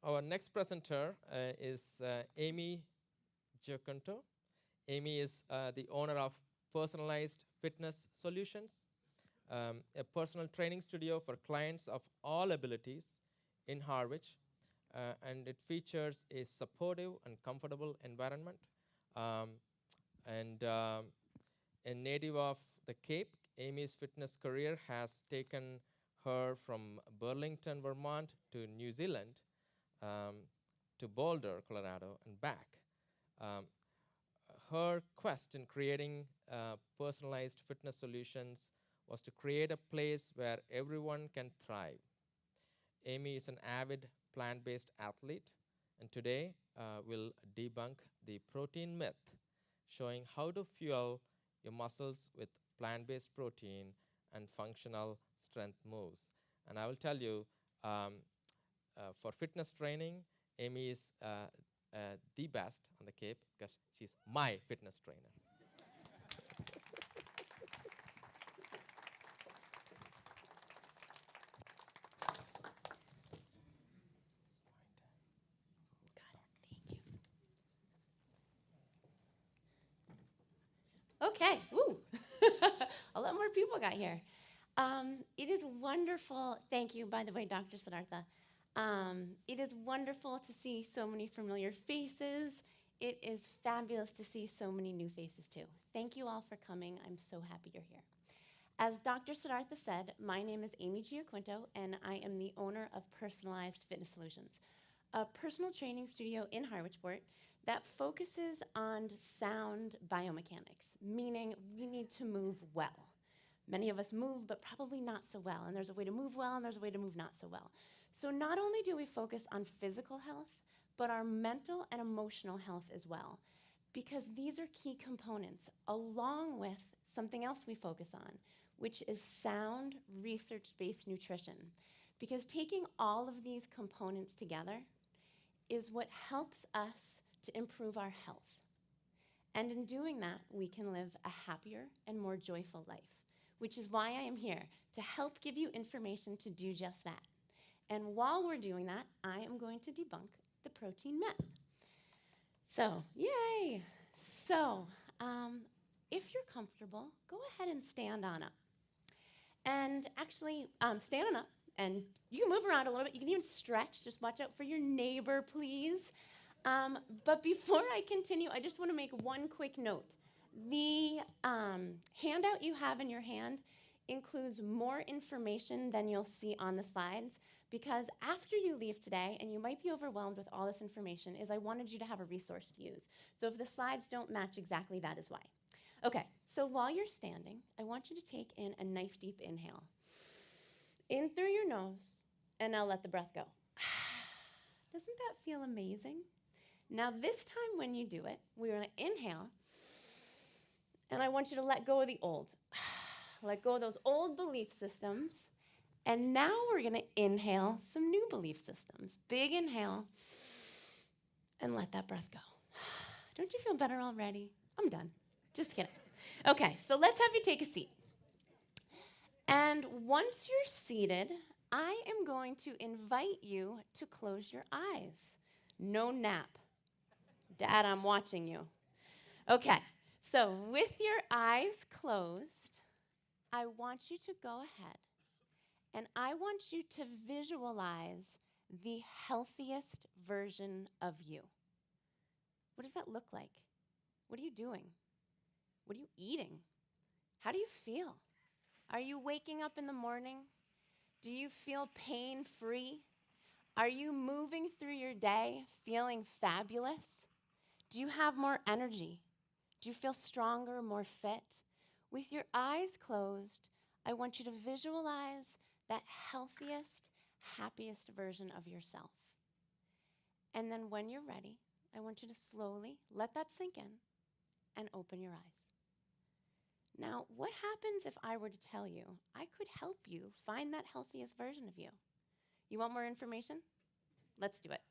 Our next presenter is Amy GiaQuinto. Amy is the owner of Personalized Fitness Solutions, a personal training studio for clients of all abilities in Harwich. And it features a supportive and comfortable environment. And a native of the Cape, Amy's fitness career has taken her from Burlington, Vermont to New Zealand, to Boulder, Colorado, and back. Um, Her quest in creating personalized fitness solutions was to create a place where everyone can thrive. Amy is an avid plant-based athlete, and today we'll debunk the protein myth, showing how to fuel your muscles with plant-based protein and functional strength moves. And I will tell you, for fitness training, Amy is the best on the Cape because she's my fitness trainer. Got it. Thank you. Okay. Woo. A lot more people got here. It is wonderful. Thank you, by the way, Dr. Siddhartha. It is wonderful to see so many familiar faces. It is fabulous to see so many new faces, too. Thank you all for coming. I'm so happy you're here. As Dr. Siddhartha said, my name is Amy GiaQuinto, and I am the owner of Personalized Fitness Solutions, a personal training studio in Harwichport that focuses on sound biomechanics, meaning we need to move well. Many of us move, but probably not so well, and there's a way to move well, and there's a way to move not so well. So not only do we focus on physical health, but our mental and emotional health as well, because these are key components, along with something else we focus on, which is sound, research-based nutrition. Because taking all of these components together is what helps us to improve our health. And in doing that, we can live a happier and more joyful life, which is why I am here, to help give you information to do just that. And while we're doing that, I am going to debunk the protein myth. So, yay! So, if you're comfortable, go ahead and stand on up. And actually, stand on up, and you can move around a little bit. You can even stretch. Just watch out for your neighbor, please. But before I continue, I just want to make one quick note. The handout you have in your hand includes more information than you'll see on the slides, because after you leave today, and you might be overwhelmed with all this information, is I wanted you to have a resource to use. So if the slides don't match exactly, that is why. Okay, so while you're standing, I want you to take in a nice deep inhale. In through your nose, and now let the breath go. Doesn't that feel amazing? Now this time when you do it, we're gonna inhale, and I want you to let go of the old. Let go of those old belief systems, and now we're gonna inhale some new belief systems. Big inhale, and let that breath go. Don't you feel better already? I'm done. Just kidding. Okay, so let's have you take a seat. And once you're seated, I am going to invite you to close your eyes. No nap. Dad, I'm watching you. Okay, so with your eyes closed, I want you to go ahead and I want you to visualize the healthiest version of you. What does that look like? What are you doing? What are you eating? How do you feel? Are you waking up in the morning? Do you feel pain-free? Are you moving through your day feeling fabulous? Do you have more energy? Do you feel stronger, more fit? With your eyes closed, I want you to visualize that healthiest, happiest version of yourself. And then when you're ready, I want you to slowly let that sink in and open your eyes. Now, what happens if I were to tell you I could help you find that healthiest version of you? You want more information? Let's do it.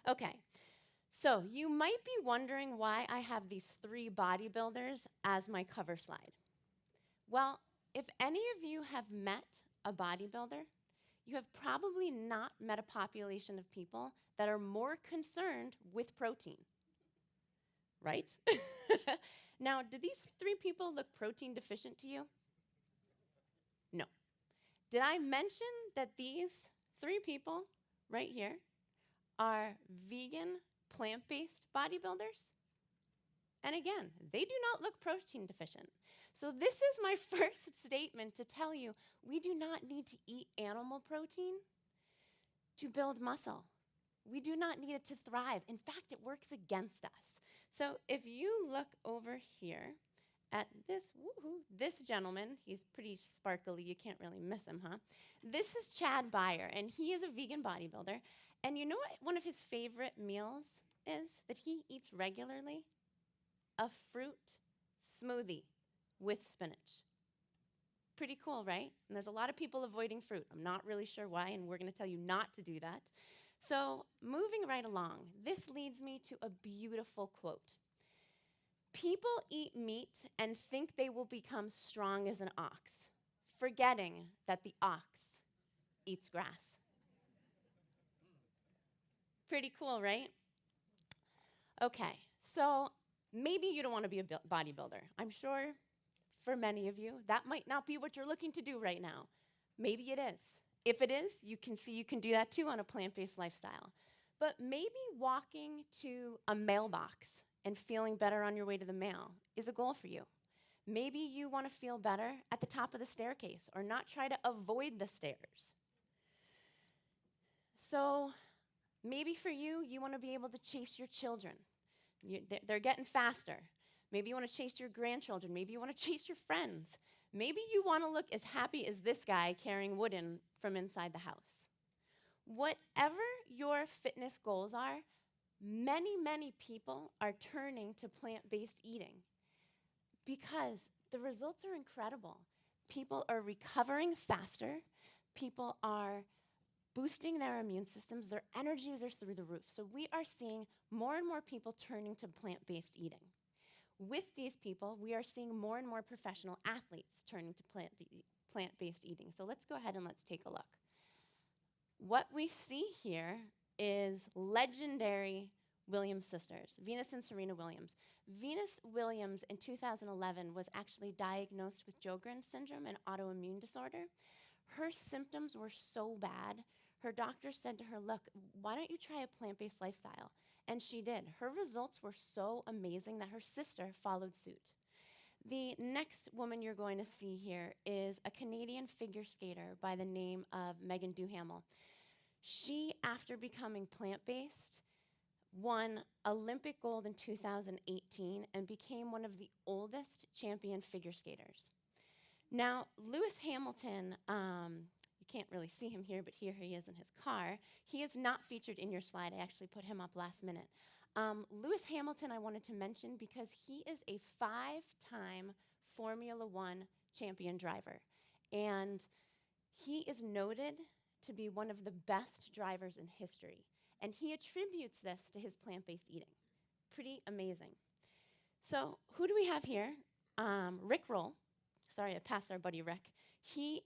Okay, so you might be wondering why I have these 3 bodybuilders as my cover slide. Well, if any of you have met a bodybuilder, you have probably not met a population of people that are more concerned with protein, right? Now, do these 3 people look protein deficient to you? No. Did I mention that these 3 people right here are vegan, plant-based bodybuilders? And again, they do not look protein deficient. So this is my first statement to tell you, we do not need to eat animal protein to build muscle. We do not need it to thrive. In fact, it works against us. So if you look over here at this gentleman, he's pretty sparkly, you can't really miss him, huh? This is Chad Beyer, and he is a vegan bodybuilder. And you know what one of his favorite meals is that he eats regularly? A fruit smoothie with spinach. Pretty cool, right? And there's a lot of people avoiding fruit. I'm not really sure why, and we're going to tell you not to do that. So moving right along, this leads me to a beautiful quote. People eat meat and think they will become strong as an ox, forgetting that the ox eats grass. Pretty cool, right? Okay, so maybe you don't want to be a bodybuilder. I'm sure for many of you, that might not be what you're looking to do right now. Maybe it is. If it is, you can see you can do that too on a plant-based lifestyle. But maybe walking to a mailbox and feeling better on your way to the mail is a goal for you. Maybe you want to feel better at the top of the staircase or not try to avoid the stairs. So maybe for you, you want to be able to chase your children. They're getting faster. Maybe you want to chase your grandchildren. Maybe you want to chase your friends. Maybe you want to look as happy as this guy carrying wood in from inside the house. Whatever your fitness goals are, many, many people are turning to plant-based eating because the results are incredible. People are recovering faster. People are boosting their immune systems. Their energies are through the roof. So we are seeing more and more people turning to plant-based eating. With these people, we are seeing more and more professional athletes turning to plant-based eating. So let's go ahead and let's take a look. What we see here is legendary Williams sisters, Venus and Serena Williams. Venus Williams in 2011 was actually diagnosed with Sjogren's syndrome, an autoimmune disorder. Her symptoms were so bad, her doctor said to her, look, why don't you try a plant-based lifestyle? And she did. Her results were so amazing that her sister followed suit. The next woman you're going to see here is a Canadian figure skater by the name of Megan Duhamel. She, after becoming plant-based, won Olympic gold in 2018 and became one of the oldest champion figure skaters. Now, Lewis Hamilton, you can't really see him here, but here he is in his car. He is not featured in your slide. I actually put him up last minute. Lewis Hamilton I wanted to mention because he is a 5-time Formula One champion driver. And he is noted to be one of the best drivers in history. And he attributes this to his plant-based eating. Pretty amazing. So who do we have here? Rick Roll. Sorry, I passed our buddy Rick. He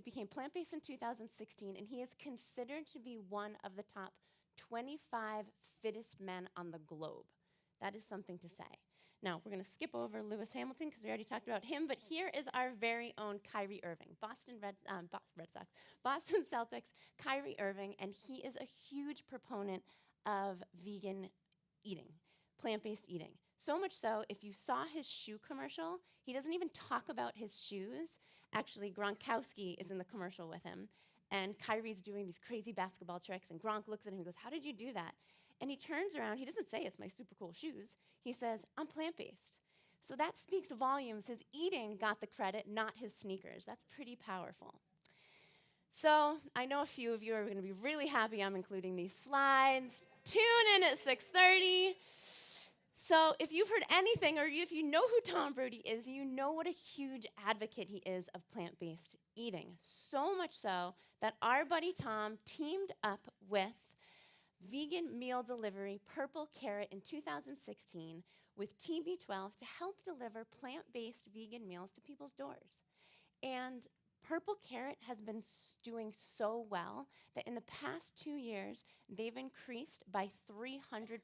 became plant-based in 2016, and he is considered to be one of the top 25 fittest men on the globe. That is something to say. Now, we're going to skip over Lewis Hamilton because we already talked about him, but here is our very own Kyrie Irving, Boston Celtics, Kyrie Irving, and he is a huge proponent of vegan eating, plant-based eating. So much so, if you saw his shoe commercial, he doesn't even talk about his shoes. Actually, Gronkowski is in the commercial with him, and Kyrie's doing these crazy basketball tricks, and Gronk looks at him and goes, how did you do that? And he turns around, he doesn't say it's my super cool shoes, he says, I'm plant-based. So that speaks volumes. His eating got the credit, not his sneakers. That's pretty powerful. So I know a few of you are gonna be really happy I'm including these slides. Tune in at 6:30. So if you've heard anything, or if you know who Tom Brody is, you know what a huge advocate he is of plant-based eating. So much so that our buddy Tom teamed up with Vegan Meal Delivery Purple Carrot in 2016 with TB12 to help deliver plant-based vegan meals to people's doors. And Purple Carrot has been doing so well that in the past 2 years, they've increased by 300%,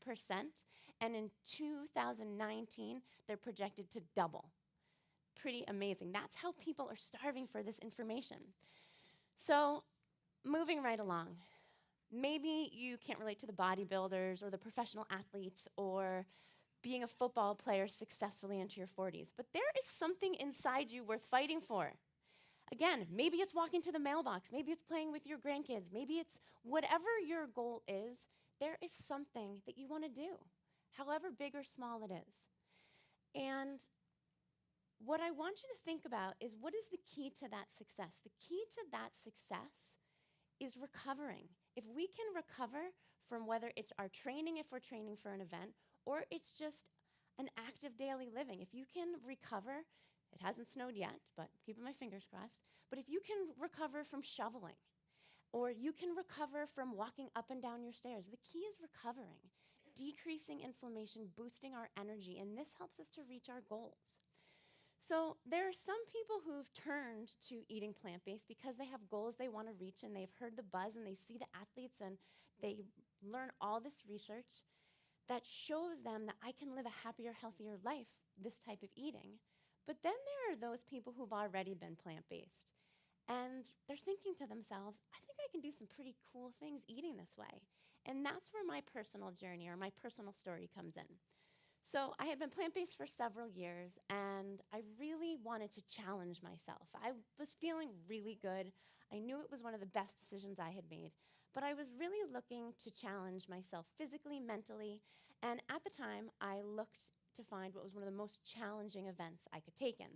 and in 2019, they're projected to double. Pretty amazing. That's how people are starving for this information. So, moving right along. Maybe you can't relate to the bodybuilders or the professional athletes or being a football player successfully into your 40s, but there is something inside you worth fighting for. Again, maybe it's walking to the mailbox, maybe it's playing with your grandkids, maybe it's whatever your goal is, there is something that you want to do, however big or small it is. And what I want you to think about is, what is the key to that success? The key to that success is recovering. If we can recover from whether it's our training, if we're training for an event, or it's just an active daily living, if you can recover, it hasn't snowed yet, but keeping my fingers crossed, but if you can recover from shoveling, or you can recover from walking up and down your stairs, the key is recovering, decreasing inflammation, boosting our energy, and this helps us to reach our goals. So there are some people who've turned to eating plant-based because they have goals they want to reach, and they've heard the buzz, and they see the athletes, and they learn all this research that shows them that I can live a happier, healthier life, this type of eating. But then there are those people who've already been plant-based, and they're thinking to themselves, I think I can do some pretty cool things eating this way. And that's where my personal journey or my personal story comes in. So I had been plant-based for several years, and I really wanted to challenge myself. I was feeling really good. I knew it was one of the best decisions I had made, but I was really looking to challenge myself physically, mentally, and at the time, I looked to find what was one of the most challenging events I could take in.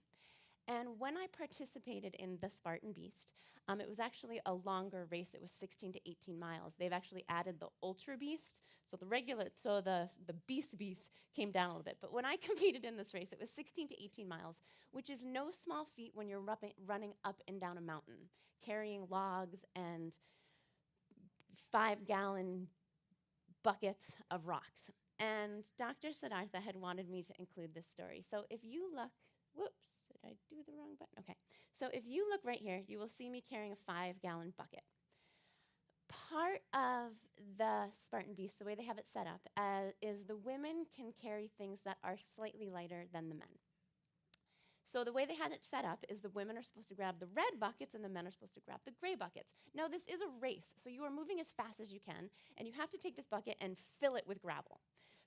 And when I participated in the Spartan Beast, it was actually a longer race. It was 16 to 18 miles. They've actually added the Ultra Beast, so the Beast came down a little bit. But when I competed in this race, it was 16 to 18 miles, which is no small feat when you're running up and down a mountain, carrying logs and 5-gallon buckets of rocks. And Dr. Siddhartha had wanted me to include this story. So if you look, whoops, did I do the wrong button? Okay. So if you look right here, you will see me carrying a 5-gallon bucket. Part of the Spartan Beast, the way they have it set up, is the women can carry things that are slightly lighter than the men. So the way they had it set up is the women are supposed to grab the red buckets and the men are supposed to grab the gray buckets. Now this is a race, so you are moving as fast as you can, and you have to take this bucket and fill it with gravel.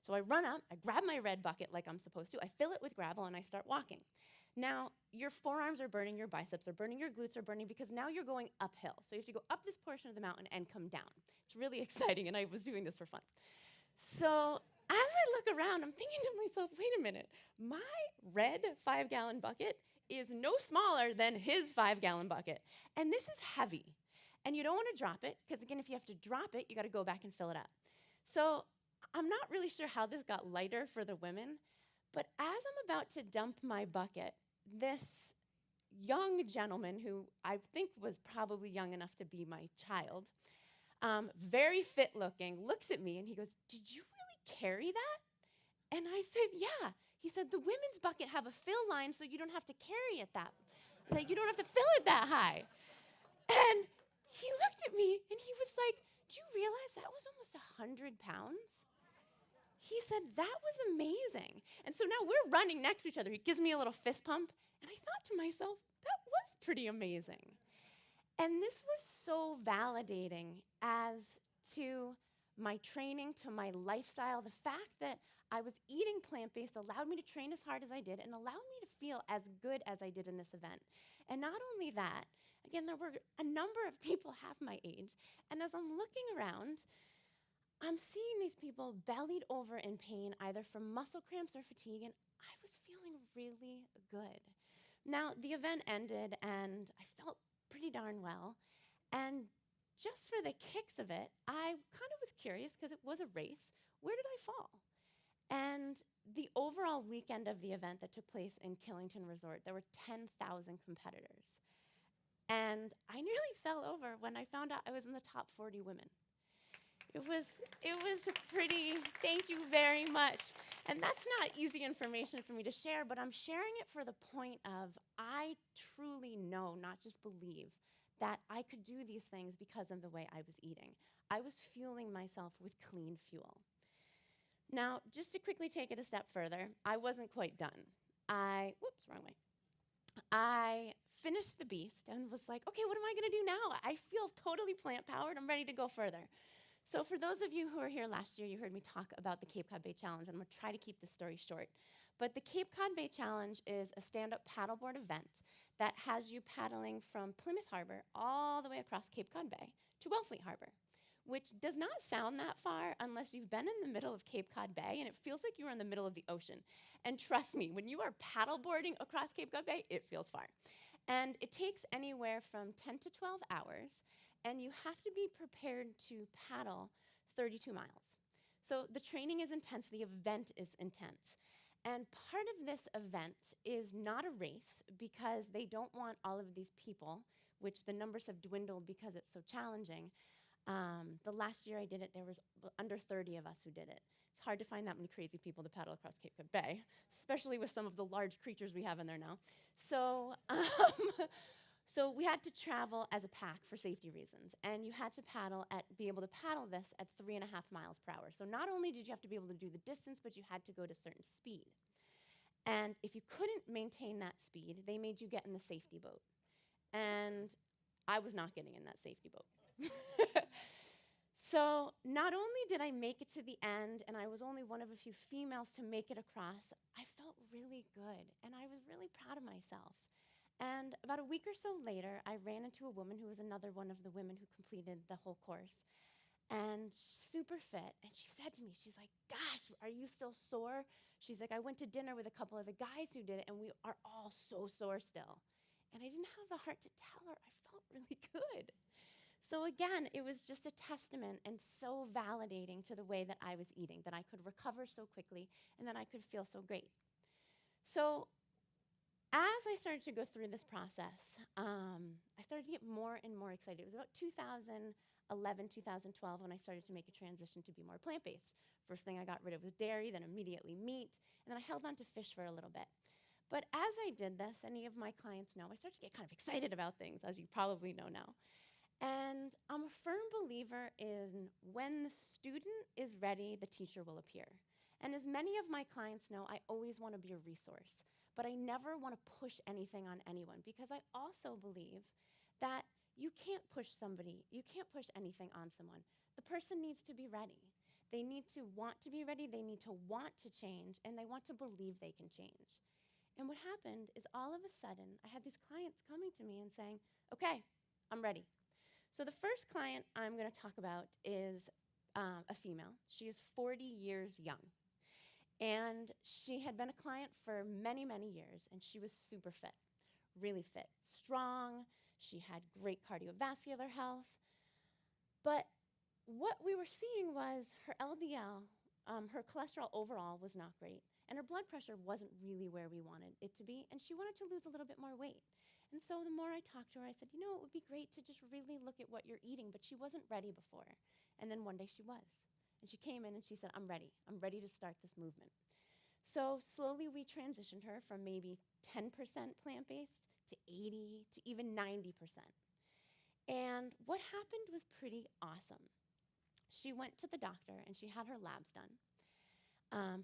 So I run up, I grab my red bucket like I'm supposed to, I fill it with gravel, and I start walking. Now, your forearms are burning, your biceps are burning, your glutes are burning, because now you're going uphill. So you have to go up this portion of the mountain and come down. It's really exciting, and I was doing this for fun. So as I look around, I'm thinking to myself, wait a minute, my red 5-gallon bucket is no smaller than his 5-gallon bucket. And this is heavy. And you don't want to drop it, because again, if you have to drop it, you got to go back and fill it up. So I'm not really sure how this got lighter for the women, but as I'm about to dump my bucket, this young gentleman, who I think was probably young enough to be my child, very fit looking, looks at me and he goes, "Did you really carry that?" And I said, "Yeah." He said, "The women's bucket have a fill line, so you don't have to carry it like you don't have to fill it that high." And he looked at me and he was like, "Do you realize that was almost 100 pounds?" He said, "That was amazing." And so now we're running next to each other. He gives me a little fist pump. And I thought to myself, that was pretty amazing. And this was so validating as to my training, to my lifestyle. The fact that I was eating plant-based allowed me to train as hard as I did and allowed me to feel as good as I did in this event. And not only that, again, there were a number of people half my age. And as I'm looking around, I'm seeing these people bellied over in pain, either from muscle cramps or fatigue, and I was feeling really good. Now, the event ended, and I felt pretty darn well. And just for the kicks of it, I kind of was curious, because it was a race, where did I fall? And the overall weekend of the event that took place in Killington Resort, there were 10,000 competitors. And I nearly fell over when I found out I was in the top 40 women. It was a pretty, thank you very much. And that's not easy information for me to share, but I'm sharing it for the point of I truly know, not just believe, that I could do these things because of the way I was eating. I was fueling myself with clean fuel. Now, just to quickly take it a step further, I wasn't quite done. Whoops, wrong way. I finished the beast and was like, okay, what am I gonna do now? I feel totally plant powered. I'm ready to go further. So, for those of you who were here last year, you heard me talk about the Cape Cod Bay Challenge. I'm gonna try to keep this story short. But the Cape Cod Bay Challenge is a stand up paddleboard event that has you paddling from Plymouth Harbor all the way across Cape Cod Bay to Wellfleet Harbor, which does not sound that far unless you've been in the middle of Cape Cod Bay and it feels like you're in the middle of the ocean. And trust me, when you are paddleboarding across Cape Cod Bay, it feels far. And it takes anywhere from 10 to 12 hours, and you have to be prepared to paddle 32 miles. So the training is intense, the event is intense. And part of this event is not a race because they don't want all of these people, which the numbers have dwindled because it's so challenging. The last year I did it, there was under 30 of us who did it. It's hard to find that many crazy people to paddle across Cape Cod Bay, especially with some of the large creatures we have in there now. So, so we had to travel as a pack for safety reasons, and you had to be able to paddle this at 3.5 miles per hour. So not only did you have to be able to do the distance, but you had to go to certain speed. And if you couldn't maintain that speed, they made you get in the safety boat. And I was not getting in that safety boat. So not only did I make it to the end, and I was only one of a few females to make it across, I felt really good, and I was really proud of myself. And about a week or so later, I ran into a woman who was another one of the women who completed the whole course, and super fit. And she said to me, she's like, gosh, are you still sore? She's like, I went to dinner with a couple of the guys who did it, and we are all so sore still. And I didn't have the heart to tell her. I felt really good. So again, it was just a testament and so validating to the way that I was eating, that I could recover so quickly and that I could feel so great. So as I started to go through this process, I started to get more and more excited. It was about 2011, 2012 when I started to make a transition to be more plant-based. First thing I got rid of was dairy, then immediately meat, and then I held on to fish for a little bit. But as I did this, any of my clients know, I started to get kind of excited about things, as you probably know now. And I'm a firm believer in when the student is ready, the teacher will appear. And as many of my clients know, I always want to be a resource, but I never want to push anything on anyone because I also believe that you can't push anything on someone. The person needs to be ready. They need to want to be ready, they need to want to change, and they want to believe they can change. And what happened is all of a sudden, I had these clients coming to me and saying, okay, I'm ready. So the first client I'm going to talk about is a female. She is 40 years young. And she had been a client for many, many years, and she was super fit, really fit, strong. She had great cardiovascular health. But what we were seeing was her LDL, her cholesterol overall was not great, and her blood pressure wasn't really where we wanted it to be, and she wanted to lose a little bit more weight. And so the more I talked to her, I said, you know, it would be great to just really look at what you're eating, but she wasn't ready before. And then one day she was. And she came in and she said, I'm ready to start this movement. So slowly we transitioned her from maybe 10% plant-based to 80 to even 90%. And what happened was pretty awesome. She went to the doctor and she had her labs done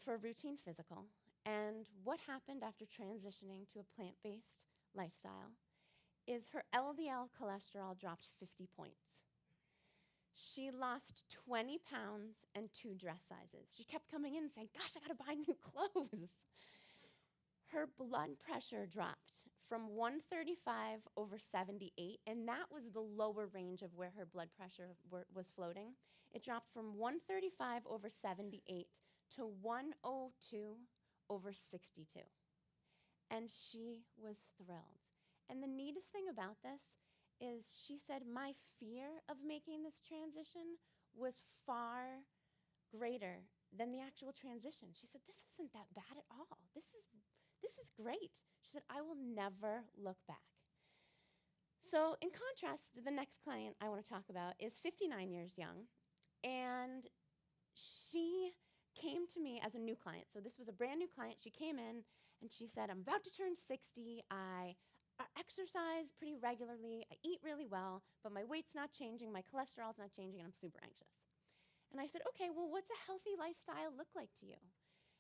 for a routine physical. And what happened after transitioning to a plant-based lifestyle is her LDL cholesterol dropped 50 points. She lost 20 pounds and 2 dress sizes. She kept coming in and saying, gosh, I gotta buy new clothes. Her blood pressure dropped from 135 over 78, and that was the lower range of where her blood pressure was floating. It dropped from 135 over 78 to 102 over 62. And she was thrilled. And the neatest thing about this is she said, my fear of making this transition was far greater than the actual transition. She said, this isn't that bad at all. This is great. She said, I will never look back. So in contrast, the next client I want to talk about is 59 years young, And she came to me as a new client. So this was a brand new client. She came in and she said, I'm about to turn 60. I exercise pretty regularly. I eat really well, but my weight's not changing. My cholesterol's not changing, and I'm super anxious. And I said, okay, well, what's a healthy lifestyle look like to you?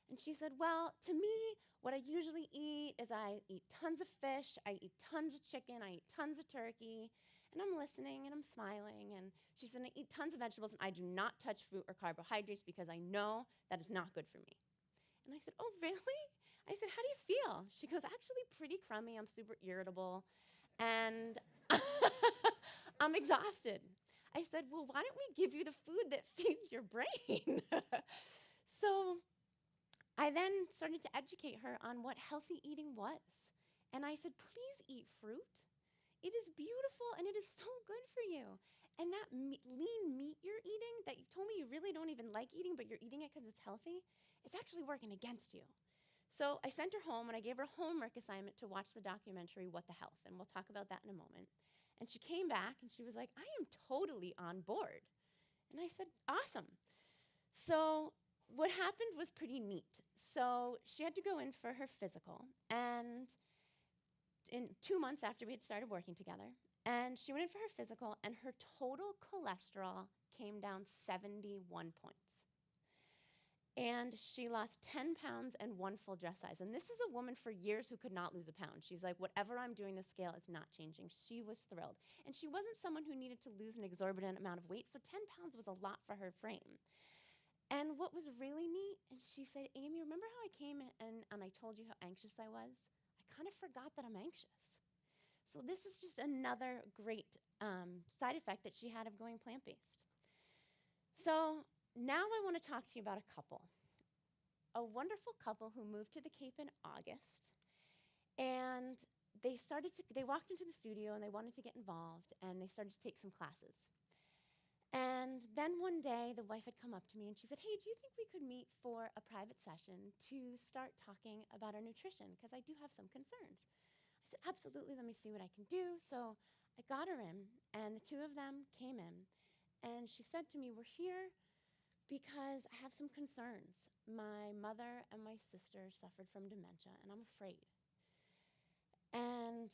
And she said, well, to me, what I usually eat is I eat tons of fish, I eat tons of chicken, I eat tons of turkey. And I'm listening and I'm smiling. And she said, I eat tons of vegetables and I do not touch fruit or carbohydrates because I know that is not good for me. And I said, oh, really? I said, how do you feel? She goes, actually pretty crummy. I'm super irritable. And I'm exhausted. I said, well, why don't we give you the food that feeds your brain? So I then started to educate her on what healthy eating was. And I said, please eat fruit. It is beautiful and it is so good for you. And that lean meat you're eating that you told me you really don't even like eating, but you're eating it because it's healthy, it's actually working against you. So I sent her home and I gave her a homework assignment to watch the documentary, What the Health, and we'll talk about that in a moment. And she came back and she was like, I am totally on board. And I said, awesome. So what happened was pretty neat. So she had to go in for her physical, and in 2 months after we had started working together, and she went in for her physical, and her total cholesterol came down 71 points. And she lost 10 pounds and 1 full dress size. And this is a woman for years who could not lose a pound. She's like, whatever I'm doing, the scale is not changing. She was thrilled. And she wasn't someone who needed to lose an exorbitant amount of weight, so 10 pounds was a lot for her frame. And what was really neat, and she said, Amy, remember how I came in and I told you how anxious I was? I kind of forgot that I'm anxious. So this is just another great side effect that she had of going plant-based. So now I want to talk to you about a couple. A wonderful couple who moved to the Cape in August. And they walked into the studio and they wanted to get involved, and they started to take some classes. And then one day, the wife had come up to me and she said, hey, do you think we could meet for a private session to start talking about our nutrition? Because I do have some concerns. I said, absolutely, let me see what I can do. So I got her in, and the two of them came in. And she said to me, we're here because I have some concerns. My mother and my sister suffered from dementia, and I'm afraid. And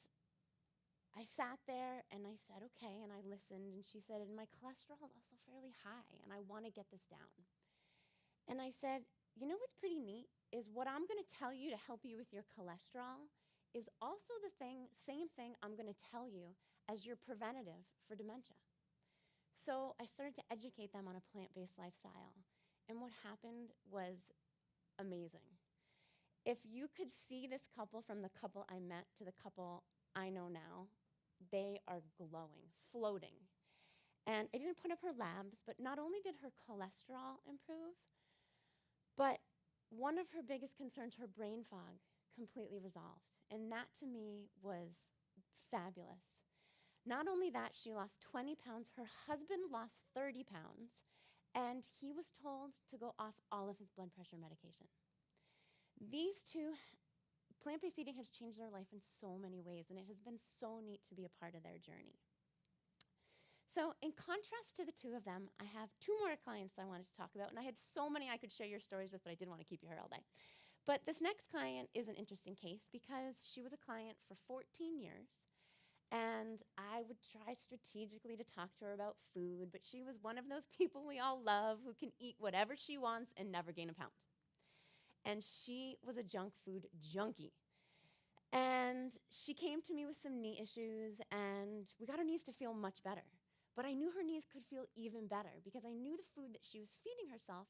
I sat there and I said, okay, and I listened, and she said, and my cholesterol is also fairly high, and I want to get this down. And I said, you know what's pretty neat is what I'm going to tell you to help you with your cholesterol is also the same thing I'm going to tell you as your preventative for dementia. So I started to educate them on a plant-based lifestyle, and what happened was amazing. If you could see this couple from the couple I met to the couple I know now, they are glowing, floating. And I didn't put up her labs, but not only did her cholesterol improve, but one of her biggest concerns, her brain fog, completely resolved. And that to me was fabulous. Not only that, she lost 20 pounds, her husband lost 30 pounds, and he was told to go off all of his blood pressure medication. These two, plant-based eating has changed their life in so many ways, and it has been so neat to be a part of their journey. So in contrast to the two of them, I have 2 more clients I wanted to talk about, and I had so many I could share your stories with, but I didn't want to keep you here all day. But this next client is an interesting case because she was a client for 14 years, and I would try strategically to talk to her about food, but she was one of those people we all love who can eat whatever she wants and never gain a pound. And she was a junk food junkie. And she came to me with some knee issues, and we got her knees to feel much better. But I knew her knees could feel even better because I knew the food that she was feeding herself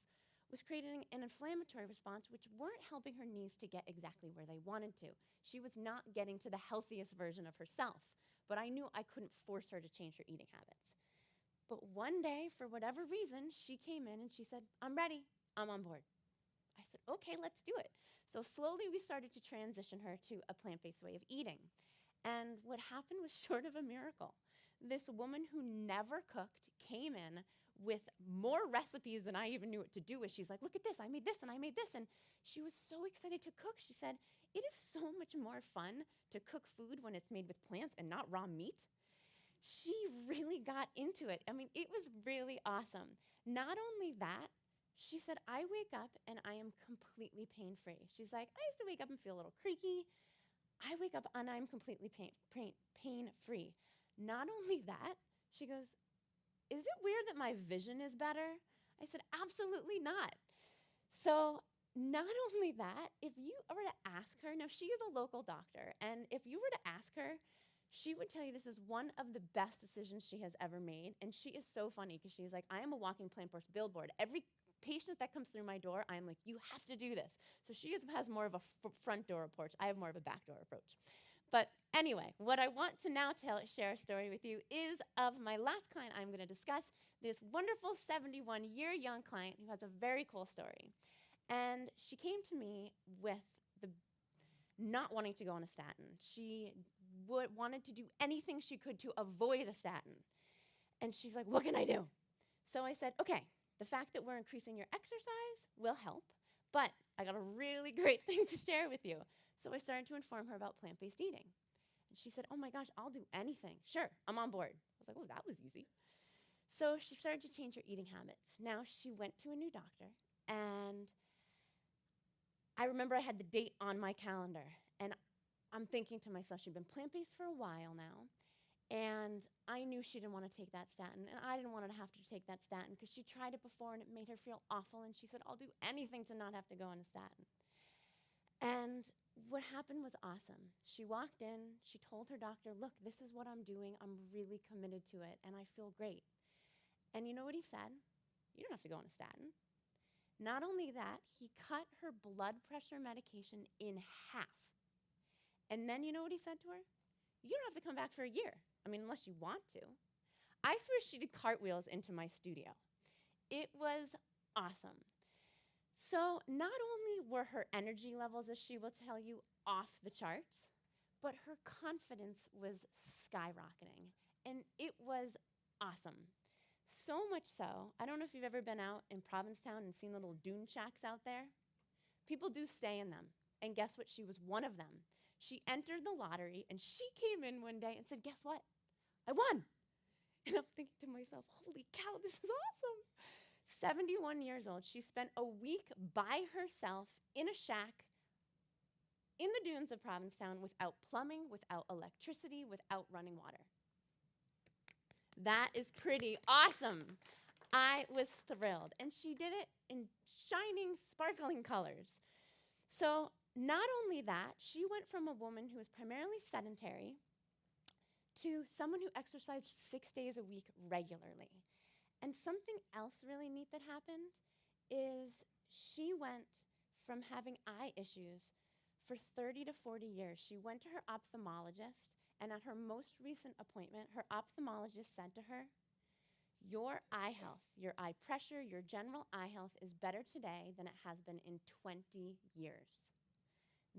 was creating an inflammatory response which weren't helping her knees to get exactly where they wanted to. She was not getting to the healthiest version of herself, but I knew I couldn't force her to change her eating habits. But one day, for whatever reason, she came in and she said, I'm ready, I'm on board. I said, okay, let's do it. So slowly we started to transition her to a plant-based way of eating. And what happened was short of a miracle. This woman who never cooked came in with more recipes than I even knew what to do with. She's like, look at this, I made this and I made this. And she was so excited to cook. She said, it is so much more fun to cook food when it's made with plants and not raw meat. She really got into it. I mean, it was really awesome. Not only that, she said, I wake up and I am completely pain-free. She's like, I used to wake up and feel a little creaky. I wake up and I'm completely pain-free. Not only that, she goes, is it weird that my vision is better? I said, absolutely not. So not only that, if you were to ask her, now she is a local doctor, and if you were to ask her, she would tell you this is one of the best decisions she has ever made. And she is so funny because she's like, I am a walking plant-based billboard. Every patient that comes through my door, I'm like, you have to do this. So she has more of a front door approach. I have more of a back door approach. But anyway, what I want to now share a story with you is of my last client I'm going to discuss, this wonderful 71-year young client who has a very cool story. And she came to me with the not wanting to go on a statin. She wanted to do anything she could to avoid a statin. And she's like, what can I do? So I said, okay, the fact that we're increasing your exercise will help, but I got a really great thing to share with you. So I started to inform her about plant-based eating. And she said, oh my gosh, I'll do anything. Sure, I'm on board. I was like, oh, that was easy. So she started to change her eating habits. Now she went to a new doctor, and I remember I had the date on my calendar, and I'm thinking to myself, she'd been plant-based for a while now, and I knew she didn't want to take that statin, and I didn't want her to have to take that statin because she tried it before and it made her feel awful, and she said, I'll do anything to not have to go on a statin. And what happened was awesome. She walked in, she told her doctor, look, this is what I'm doing. I'm really committed to it, and I feel great. And you know what he said? You don't have to go on a statin. Not only that, he cut her blood pressure medication in half. And then you know what he said to her? You don't have to come back for a year. I mean, unless you want to. I swear she did cartwheels into my studio. It was awesome. So not only were her energy levels, as she will tell you, off the charts, but her confidence was skyrocketing. And it was awesome. So much so, I don't know if you've ever been out in Provincetown and seen little dune shacks out there. People do stay in them. And guess what? She was one of them. She entered the lottery, and she came in one day and said, guess what? I won. And I'm thinking to myself, holy cow, this is awesome. 71 years old. She spent a week by herself in a shack in the dunes of Provincetown without plumbing, without electricity, without running water. That is pretty awesome. I was thrilled. And she did it in shining, sparkling colors. So not only that, she went from a woman who was primarily sedentary to someone who exercised 6 days a week regularly. And something else really neat that happened is she went from having eye issues for 30 to 40 years. She went to her ophthalmologist, and at her most recent appointment, her ophthalmologist said to her, your eye health, your eye pressure, your general eye health is better today than it has been in 20 years.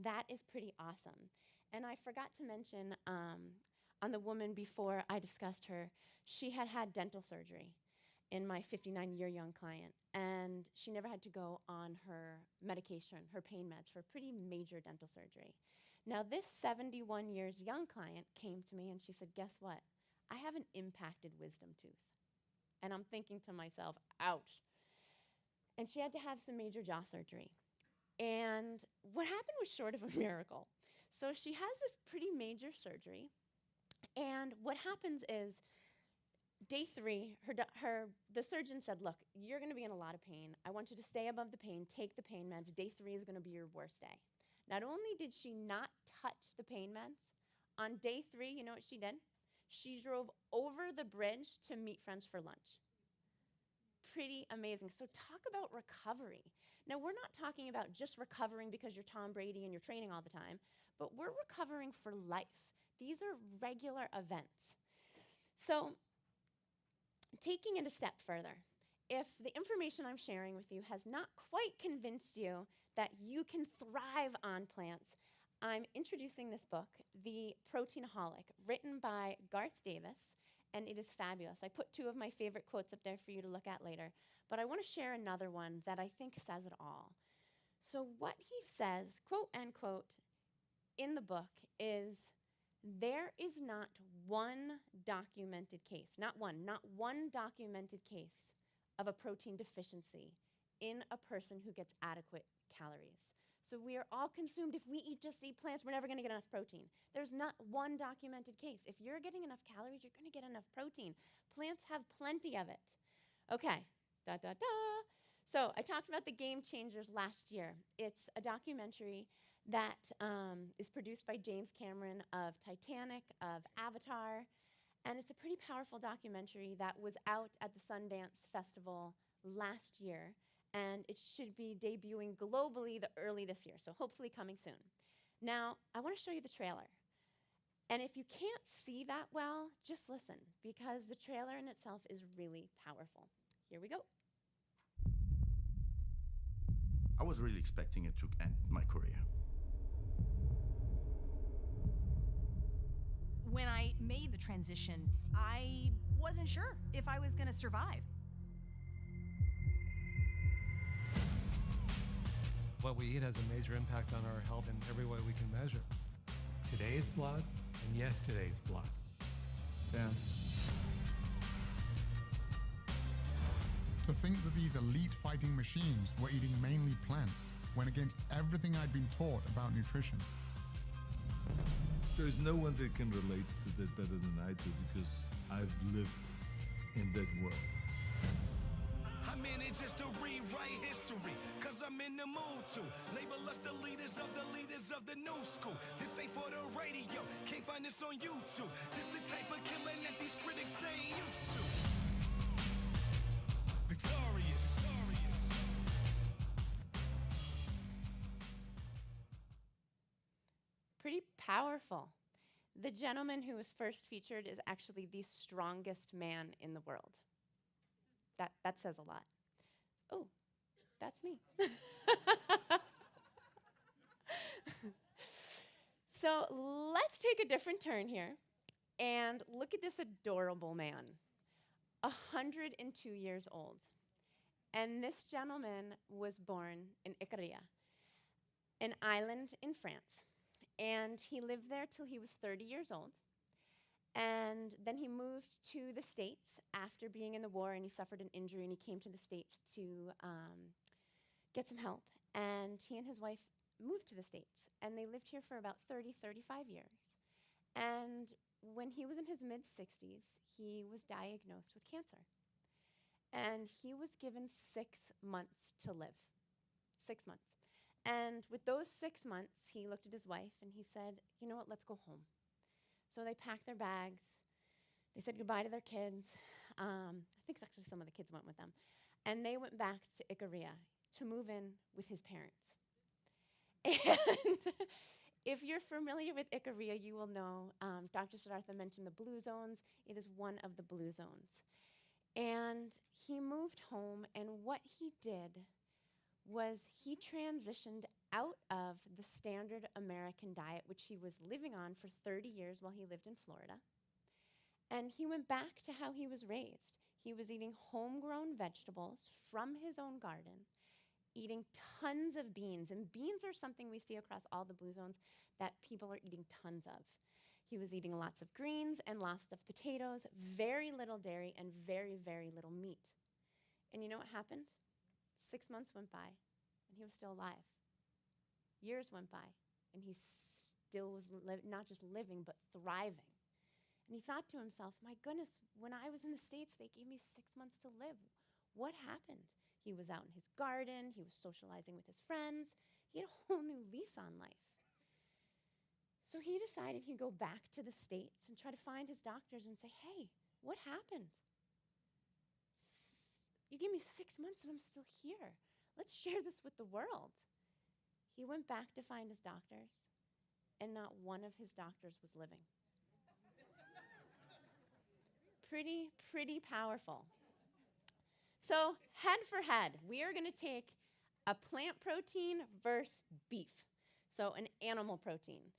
That is pretty awesome. And I forgot to mention on the woman before I discussed her, she had had dental surgery in my 59-year young client, and she never had to go on her medication, her pain meds, for pretty major dental surgery. Now, this 71 years young client came to me and she said, guess what? I have an impacted wisdom tooth. And I'm thinking to myself, ouch. And she had to have some major jaw surgery. And what happened was short of a miracle. So she has this pretty major surgery, and what happens is, day 3, the surgeon said, look, you're going to be in a lot of pain. I want you to stay above the pain, take the pain meds. Day 3 is going to be your worst day. Not only did she not touch the pain meds, on day 3, you know what she did? She drove over the bridge to meet friends for lunch. Pretty amazing. So talk about recovery. Now, we're not talking about just recovering because you're Tom Brady and you're training all the time, but we're recovering for life. These are regular events. So taking it a step further, if the information I'm sharing with you has not quite convinced you that you can thrive on plants, I'm introducing this book, The Proteinaholic, written by Garth Davis, and it is fabulous. I put 2 of my favorite quotes up there for you to look at later, but I want to share another one that I think says it all. So what he says, quote, unquote, in the book is, there is not one documented case, not one documented case of a protein deficiency in a person who gets adequate calories. So we are all consumed. If we just eat plants, we're never going to get enough protein. There's not one documented case. If you're getting enough calories, you're going to get enough protein. Plants have plenty of it. Okay, So I talked about the Game Changers last year. It's a documentary that is produced by James Cameron of Titanic, of Avatar, and it's a pretty powerful documentary that was out at the Sundance Festival last year, and it should be debuting globally early this year, so hopefully coming soon. Now, I want to show you the trailer. And if you can't see that well, just listen, because the trailer in itself is really powerful. Here we go. I was really expecting it to end my career. When I made the transition, I wasn't sure if I was going to survive. What we eat has a major impact on our health in every way we can measure. Today's blood and yesterday's blood. Yeah. To think that these elite fighting machines were eating mainly plants went against everything I'd been taught about nutrition. There's no one that can relate to that better than I do because I've lived in that world. I'm in it just to rewrite history, cause I'm in the mood to label us the leaders of the new school. This ain't for the radio, can't find this on YouTube. This the type of killing that these critics ain't used to. Victorious. Pretty powerful. The gentleman who was first featured is actually the strongest man in the world. That says a lot. Oh, that's me. So let's take a different turn here and look at this adorable man, 102 years old. And this gentleman was born in Icaria, an island in France. And he lived there till he was 30 years old. And then he moved to the States after being in the war, and he suffered an injury, and he came to the States to get some help. And he and his wife moved to the States, and they lived here for about 30, 35 years. And when he was in his mid-60s, he was diagnosed with cancer. And he was given 6 months to live, 6 months. And with those 6 months, he looked at his wife, and he said, you know what, let's go home. So they packed their bags. They said goodbye to their kids. I think actually some of the kids went with them. And they went back to Icaria to move in with his parents. And if you're familiar with Icaria, you will know Dr. Siddhartha mentioned the blue zones. It is one of the blue zones. And he moved home, and what he did was he transitioned out of the standard American diet, which he was living on for 30 years while he lived in Florida. And he went back to how he was raised. He was eating homegrown vegetables from his own garden, eating tons of beans. And beans are something we see across all the blue zones that people are eating tons of. He was eating lots of greens and lots of potatoes, very little dairy, and very, very little meat. And you know what happened? 6 months went by, and he was still alive. Years went by, and he still was not just living, but thriving. And he thought to himself, my goodness, when I was in the States, they gave me 6 months to live. What happened? He was out in his garden. He was socializing with his friends. He had a whole new lease on life. So he decided he'd go back to the States and try to find his doctors and say, hey, what happened? You gave me 6 months and I'm still here. Let's share this with the world. He went back to find his doctors, and not one of his doctors was living. Pretty powerful. So head for head, we are going to take a plant protein versus beef, so an animal protein.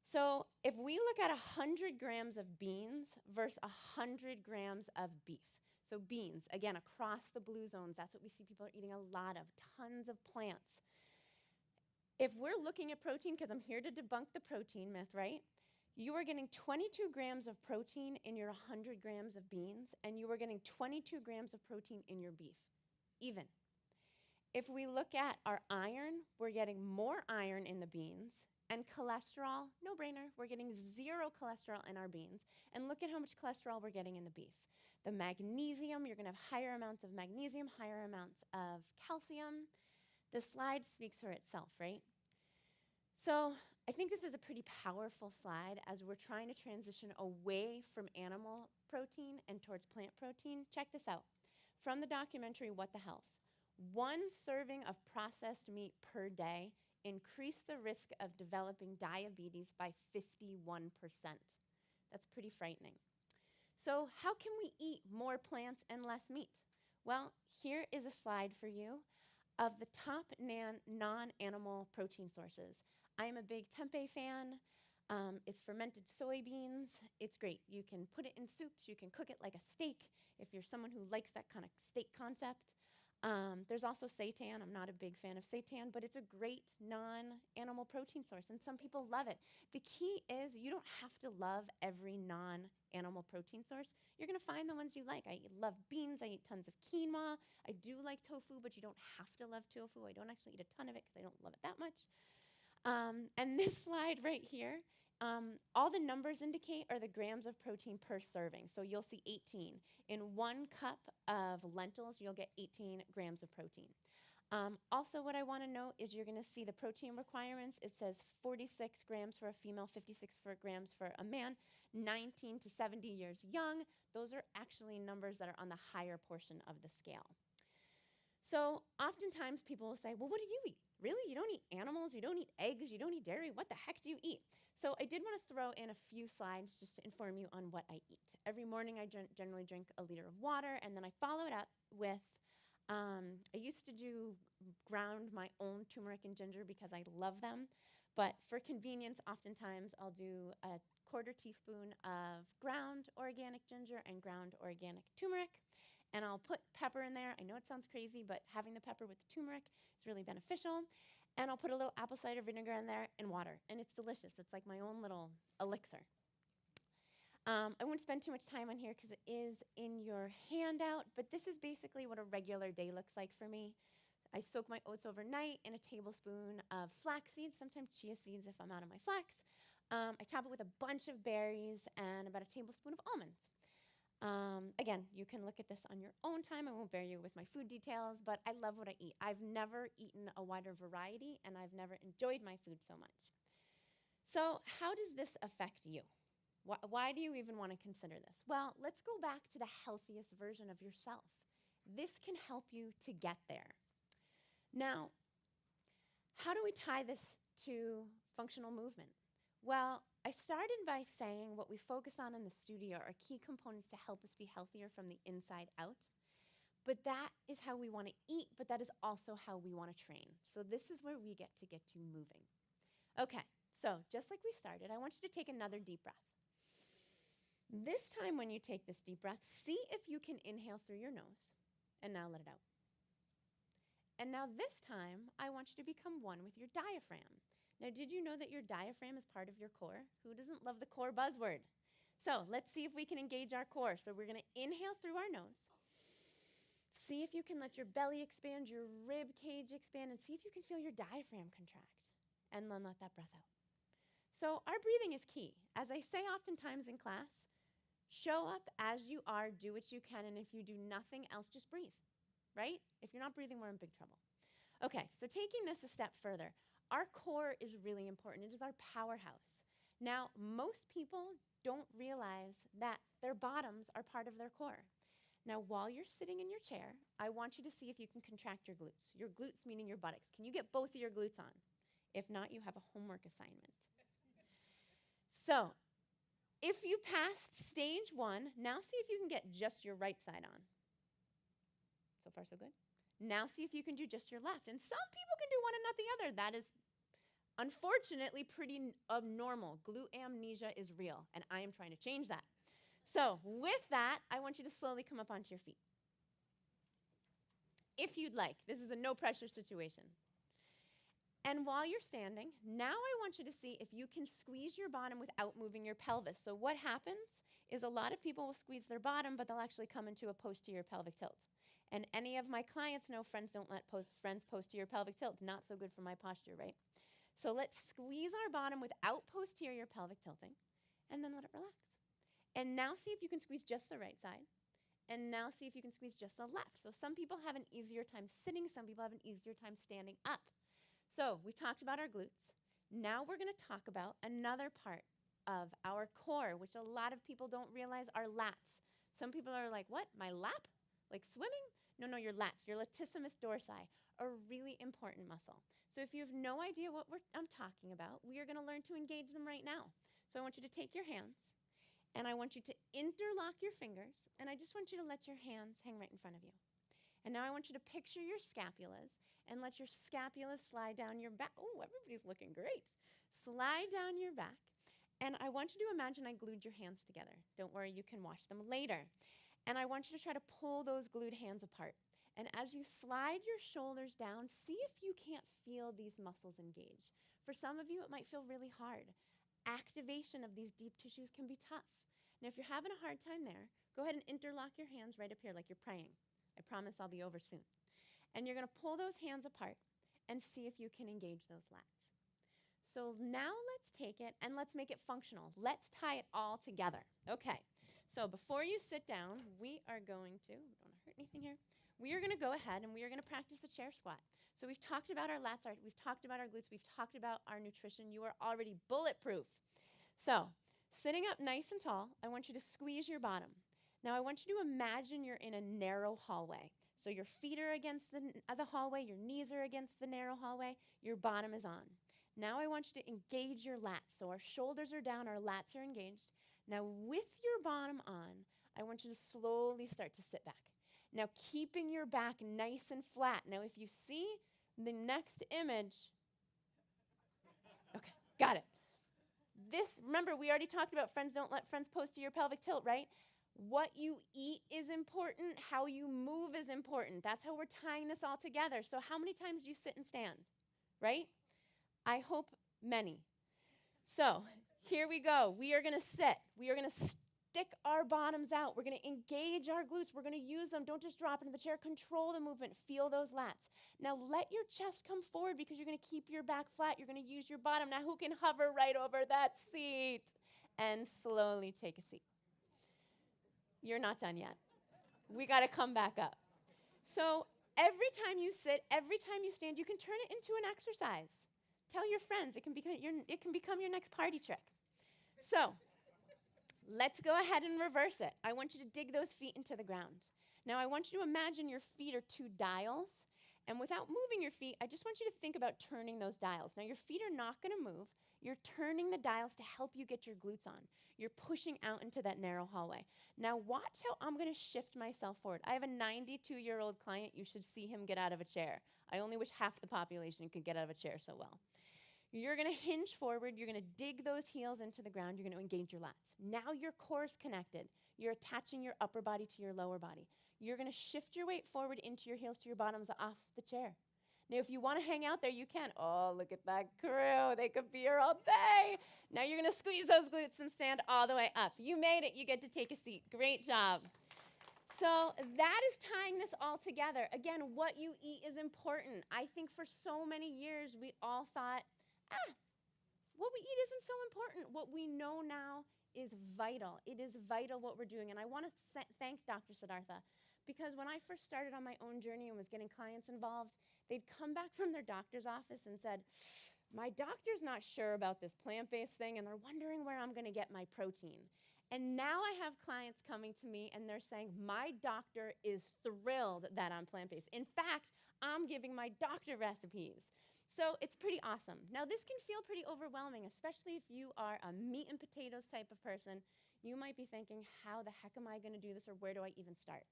So if we look at 100 grams of beans versus 100 grams of beef, so beans, again, across the blue zones, that's what we see people are eating a lot of, tons of plants. If we're looking at protein, because I'm here to debunk the protein myth, right? you are getting 22 grams of protein in your 100 grams of beans, and you are getting 22 grams of protein in your beef, even. If we look at our iron, we're getting more iron in the beans, and cholesterol, no brainer, we're getting 0 cholesterol in our beans, and look at how much cholesterol we're getting in the beef. The magnesium, you're gonna have higher amounts of magnesium, higher amounts of calcium. The slide speaks for itself, right? So I think this is a pretty powerful slide as we're trying to transition away from animal protein and towards plant protein. Check this out. From the documentary, What the Health? 1 serving of processed meat per day increased the risk of developing diabetes by 51%. That's pretty frightening. So how can we eat more plants and less meat? Well, here is a slide for you of the top non-animal protein sources. I'm a big tempeh fan. It's fermented soybeans. It's great. You can put it in soups. You can cook it like a steak if you're someone who likes that kind of steak concept. There's also seitan. I'm not a big fan of seitan, but it's a great non-animal protein source, and some people love it. The key is you don't have to love every non-animal protein source. You're going to find the ones you like. I love beans. I eat tons of quinoa. I do like tofu, but you don't have to love tofu. I don't actually eat a ton of it because I don't love it that much. And this slide right here, all the numbers indicate are the grams of protein per serving. So you'll see 18. In 1 cup of lentils, you'll get 18 grams of protein. Also, what I want to note is you're going to see the protein requirements. It says 46 grams for a female, 56 grams for a man, 19 to 70 years young. Those are actually numbers that are on the higher portion of the scale. So oftentimes people will say, well, what do you eat? Really? You don't eat animals? You don't eat eggs? You don't eat dairy? What the heck do you eat? So I did want to throw in a few slides just to inform you on what I eat. Every morning I generally drink a liter of water, and then I follow it up with, I used to ground my own turmeric and ginger because I love them. But for convenience, oftentimes I'll do a 1/4 teaspoon of ground organic ginger and ground organic turmeric. And I'll put pepper in there. I know it sounds crazy, but having the pepper with the turmeric is really beneficial. And I'll put a little apple cider vinegar in there and water. And it's delicious. It's like my own little elixir. I won't spend too much time on here because it is in your handout. But this is basically what a regular day looks like for me. I soak my oats overnight in a tablespoon of flax seeds, sometimes chia seeds if I'm out of my flax. I top it with a bunch of berries and about a tablespoon of almonds. Again, you can look at this on your own time. I won't bear you with my food details, but I love what I eat. I've never eaten a wider variety, and I've never enjoyed my food so much. So how does this affect you? Why do you even want to consider this? Well, let's go back to the healthiest version of yourself. This can help you to get there. Now, how do we tie this to functional movement? Well, I started by saying what we focus on in the studio are key components to help us be healthier from the inside out. But that is how we want to eat, but that is also how we want to train. So this is where we get you moving. Okay, so just like we started, I want you to take another deep breath. This time when you take this deep breath, see if you can inhale through your nose, and now let it out. And now this time, I want you to become one with your diaphragm. Now, did you know that your diaphragm is part of your core? Who doesn't love the core buzzword? So let's see if we can engage our core. So we're going to inhale through our nose. See if you can let your belly expand, your rib cage expand, and see if you can feel your diaphragm contract. And then let that breath out. So our breathing is key. As I say oftentimes in class, show up as you are, do what you can, and if you do nothing else, just breathe, right? If you're not breathing, we're in big trouble. Okay, so taking this a step further, our core is really important. It is our powerhouse. Now, most people don't realize that their bottoms are part of their core. Now, while you're sitting in your chair, I want you to see if you can contract your glutes. Your glutes meaning your buttocks. Can you get both of your glutes on? If not, you have a homework assignment. So, if you passed stage 1, now see if you can get just your right side on. So far, so good. Now see if you can do just your left. And some people can do one and not the other. That is unfortunately pretty abnormal. Glute amnesia is real, and I am trying to change that. So with that, I want you to slowly come up onto your feet. If you'd like, this is a no pressure situation. And while you're standing, now I want you to see if you can squeeze your bottom without moving your pelvis. So what happens is a lot of people will squeeze their bottom, but they'll actually come into a posterior pelvic tilt. And any of my clients know friends don't let friends posterior pelvic tilt. Not so good for my posture, right? So let's squeeze our bottom without posterior pelvic tilting, and then let it relax. And now see if you can squeeze just the right side. And now see if you can squeeze just the left. So some people have an easier time sitting, some people have an easier time standing up. So we've talked about our glutes. Now we're going to talk about another part of our core, which a lot of people don't realize are lats. Some people are like, what, my lap? Like swimming? No, your lats, your latissimus dorsi, a really important muscle. So if you have no idea what I'm talking about, we are going to learn to engage them right now. So I want you to take your hands, and I want you to interlock your fingers, and I just want you to let your hands hang right in front of you. And now I want you to picture your scapulas and let your scapulas slide down your back. Oh, everybody's looking great. Slide down your back. And I want you to imagine I glued your hands together. Don't worry, you can wash them later. And I want you to try to pull those glued hands apart. And as you slide your shoulders down, see if you can't feel these muscles engage. For some of you, it might feel really hard. Activation of these deep tissues can be tough. Now, if you're having a hard time there, go ahead and interlock your hands right up here like you're praying. I promise I'll be over soon. And you're going to pull those hands apart and see if you can engage those lats. So now let's take it and let's make it functional. Let's tie it all together. Okay. So before you sit down, we are going to, we don't want to hurt anything here, we are going to go ahead and we are going to practice a chair squat. So we've talked about our lats, we've talked about our glutes, we've talked about our nutrition. You are already bulletproof. So sitting up nice and tall, I want you to squeeze your bottom. Now I want you to imagine you're in a narrow hallway. So your feet are against the hallway, your knees are against the narrow hallway, your bottom is on. Now I want you to engage your lats. So our shoulders are down, our lats are engaged. Now with your bottom on, I want you to slowly start to sit back. Now keeping your back nice and flat. Now if you see the next image, okay, got it. This, remember, we already talked about friends don't let friends posterior pelvic tilt, right? What you eat is important, how you move is important. That's how we're tying this all together. So how many times do you sit and stand, right? I hope many. So here we go. We are going to sit. We are going to stick our bottoms out. We're going to engage our glutes. We're going to use them. Don't just drop into the chair. Control the movement. Feel those lats. Now let your chest come forward because you're going to keep your back flat. You're going to use your bottom. Now who can hover right over that seat and slowly take a seat? You're not done yet. We got to come back up. So every time you sit, every time you stand, you can turn it into an exercise. Tell your friends. It can become your next party trick. So let's go ahead and reverse it. I want you to dig those feet into the ground. Now I want you to imagine your feet are two dials. And without moving your feet, I just want you to think about turning those dials. Now your feet are not going to move. You're turning the dials to help you get your glutes on. You're pushing out into that narrow hallway. Now watch how I'm going to shift myself forward. I have a 92-year-old client. You should see him get out of a chair. I only wish half the population could get out of a chair so well. You're going to hinge forward. You're going to dig those heels into the ground. You're going to engage your lats. Now your core is connected. You're attaching your upper body to your lower body. You're going to shift your weight forward into your heels to your bottoms off the chair. Now, if you want to hang out there, you can. Oh, look at that crew. They could be here all day. Now you're going to squeeze those glutes and stand all the way up. You made it. You get to take a seat. Great job. So that is tying this all together. Again, what you eat is important. I think for so many years, we all thought, what we eat isn't so important. What we know now is vital. It is vital what we're doing. And I want to thank Dr. Siddhartha, because when I first started on my own journey and was getting clients involved, they'd come back from their doctor's office and said, my doctor's not sure about this plant-based thing, and they're wondering where I'm going to get my protein. And now I have clients coming to me, and they're saying, my doctor is thrilled that I'm plant-based. In fact, I'm giving my doctor recipes. So it's pretty awesome. Now, this can feel pretty overwhelming, especially if you are a meat and potatoes type of person. You might be thinking, how the heck am I going to do this, or where do I even start?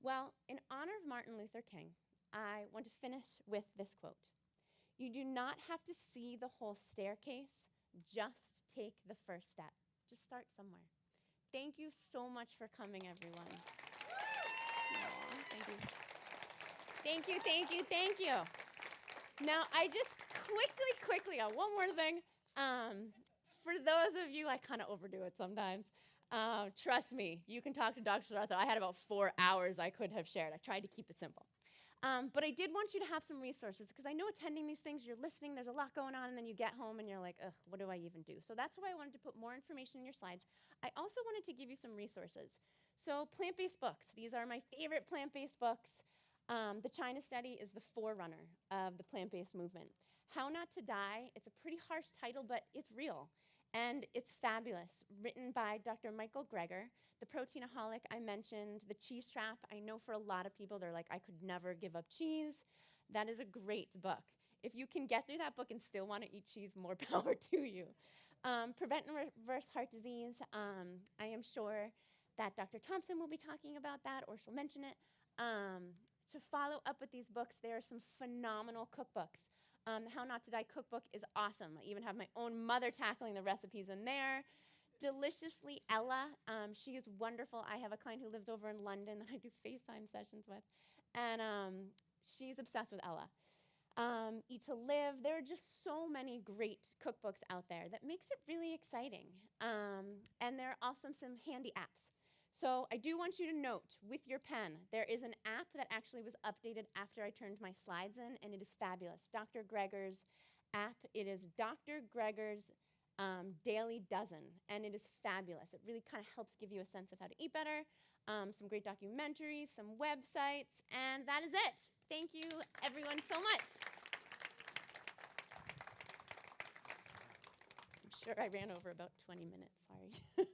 Well, in honor of Martin Luther King, I want to finish with this quote. You do not have to see the whole staircase, just take the first step. Just start somewhere. Thank you so much for coming, everyone. Aww, thank you. Thank you, thank you, thank you. Now, I just quickly, one more thing. For those of you, I kind of overdo it sometimes. Trust me, you can talk to Dr. Siddhartha. I had about 4 hours I could have shared. I tried to keep it simple. But I did want you to have some resources, because I know attending these things, you're listening, there's a lot going on, and then you get home and you're like, ugh, what do I even do? So that's why I wanted to put more information in your slides. I also wanted to give you some resources. So plant-based books. These are my favorite plant-based books. The China Study is the forerunner of the plant-based movement. How Not to Die, it's a pretty harsh title, but it's real. And it's fabulous, written by Dr. Michael Greger. The Proteinaholic I mentioned, The Cheese Trap. I know for a lot of people, they're like, I could never give up cheese. That is a great book. If you can get through that book and still want to eat cheese, more power to you. Prevent and Reverse Heart Disease. I am sure that Dr. Thompson will be talking about that, or she'll mention it. To follow up with these books, there are some phenomenal cookbooks. The How Not to Die cookbook is awesome. I even have my own mother tackling the recipes in there. Deliciously Ella, she is wonderful. I have a client who lives over in London that I do FaceTime sessions with, and she's obsessed with Ella. Eat to Live, there are just so many great cookbooks out there that makes it really exciting. And there are also some handy apps. So I do want you to note, with your pen, there is an app that actually was updated after I turned my slides in, and it is fabulous. Dr. Greger's app, it is Dr. Greger's Daily Dozen, and it is fabulous. It really kind of helps give you a sense of how to eat better, some great documentaries, some websites, and that is it. Thank you, everyone, so much. I'm sure I ran over about 20 minutes, sorry.